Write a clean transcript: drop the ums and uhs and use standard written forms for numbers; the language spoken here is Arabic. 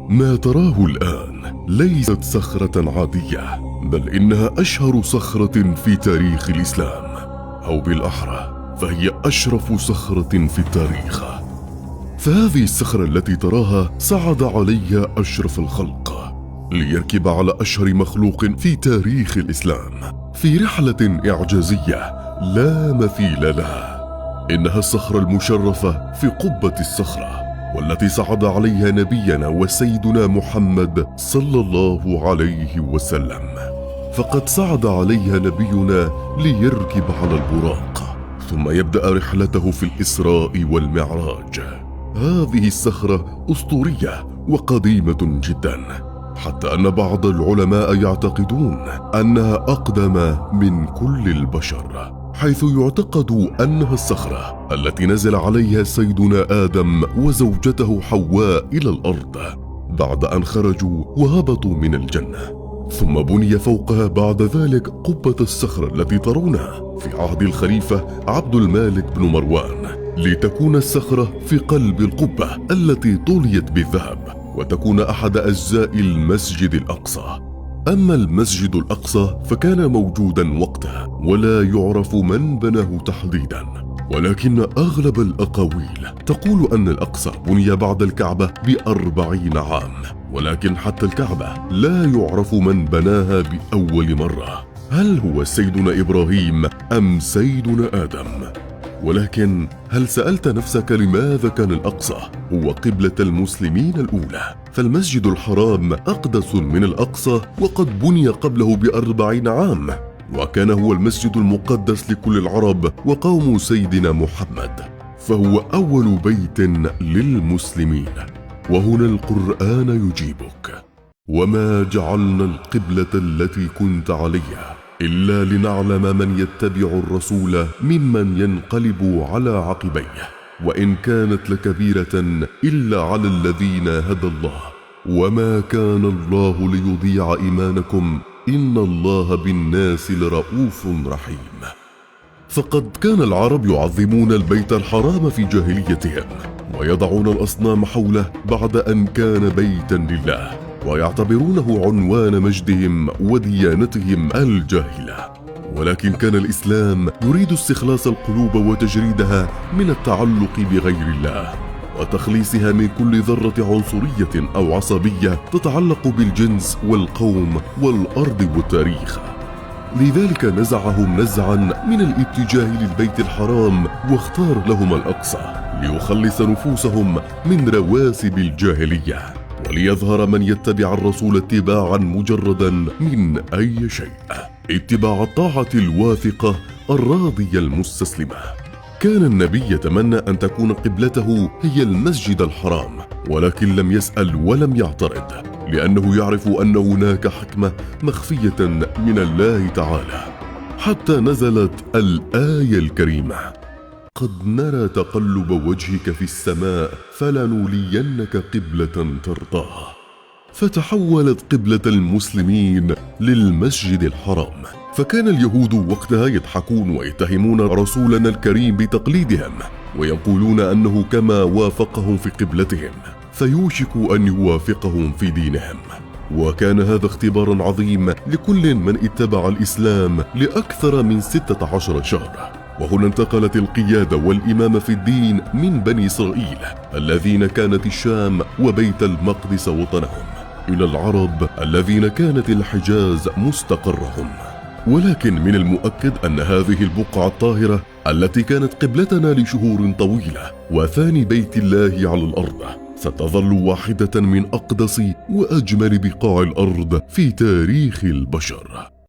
ما تراه الآن ليست صخرة عادية، بل إنها أشهر صخرة في تاريخ الإسلام، أو بالأحرى فهي أشرف صخرة في التاريخ. فهذه الصخرة التي تراها صعد عليها أشرف الخلق ليركب على أشهر مخلوق في تاريخ الإسلام في رحلة إعجازية لا مثيل لها. إنها الصخرة المشرفة في قبة الصخرة، والتي صعد عليها نبينا وسيدنا محمد صلى الله عليه وسلم. فقد صعد عليها نبينا ليركب على البراق، ثم يبدأ رحلته في الإسراء والمعراج. هذه الصخرة أسطورية وقديمة جدا، حتى أن بعض العلماء يعتقدون أنها أقدم من كل البشر، حيث يعتقد أنها الصخرة التي نزل عليها سيدنا آدم وزوجته حواء إلى الأرض بعد أن خرجوا وهبطوا من الجنة، ثم بني فوقها بعد ذلك قبة الصخرة التي ترونها في عهد الخليفة عبد المالك بن مروان، لتكون الصخرة في قلب القبة التي طليت بالذهب، وتكون أحد أجزاء المسجد الأقصى. أما المسجد الأقصى فكان موجودا وقتها ولا يعرف من بناه تحديدا، ولكن أغلب الأقاويل تقول أن الأقصى بني بعد الكعبة ب40 عام، ولكن حتى الكعبة لا يعرف من بناها بأول مرة، هل هو سيدنا إبراهيم أم سيدنا آدم؟ ولكن هل سألت نفسك لماذا كان الأقصى هو قبلة المسلمين الأولى؟ فالمسجد الحرام أقدس من الأقصى، وقد بني قبله ب40 عام، وكان هو المسجد المقدس لكل العرب وقوم سيدنا محمد، فهو أول بيت للمسلمين. وهنا القرآن يجيبك: وما جعلنا القبلة التي كنت عليها إلا لنعلم من يتبع الرسول ممن ينقلب على عقبيه، وإن كانت لكبيرة إلا على الذين هدى الله، وما كان الله ليضيع إيمانكم إن الله بالناس لرؤوف رحيم. فقد كان العرب يعظمون البيت الحرام في جاهليتهم، ويضعون الأصنام حوله بعد أن كان بيتا لله، ويعتبرونه عنوان مجدهم وديانتهم الجاهلة. ولكن كان الإسلام يريد استخلاص القلوب وتجريدها من التعلق بغير الله، وتخليصها من كل ذرة عنصرية أو عصبية تتعلق بالجنس والقوم والأرض والتاريخ. لذلك نزعهم نزعا من الاتجاه للبيت الحرام، واختار لهم الأقصى ليخلص نفوسهم من رواسب الجاهلية، وليظهر من يتبع الرسول اتباعا مجردا من أي شيء، اتباع الطاعة الواثقة الراضية المستسلمة. كان النبي يتمنى أن تكون قبلته هي المسجد الحرام، ولكن لم يسأل ولم يعترض، لأنه يعرف أن هناك حكمة مخفية من الله تعالى، حتى نزلت الآية الكريمة: قد نرى تقلب وجهك في السماء فلنولينك قبلة ترضاها. فتحولت قبلة المسلمين للمسجد الحرام، فكان اليهود وقتها يضحكون ويتهمون رسولنا الكريم بتقليدهم، ويقولون أنه كما وافقهم في قبلتهم فيوشك أن يوافقهم في دينهم. وكان هذا اختبارا عظيم لكل من اتبع الإسلام لأكثر من 16 شهرا. وهنا انتقلت القيادة والإمامة في الدين من بني إسرائيل الذين كانت الشام وبيت المقدس وطنهم، إلى العرب الذين كانت الحجاز مستقرهم. ولكن من المؤكد أن هذه البقعة الطاهرة التي كانت قبلتنا لشهور طويلة وثاني بيت الله على الأرض ستظل واحدة من أقدس وأجمل بقاع الأرض في تاريخ البشر.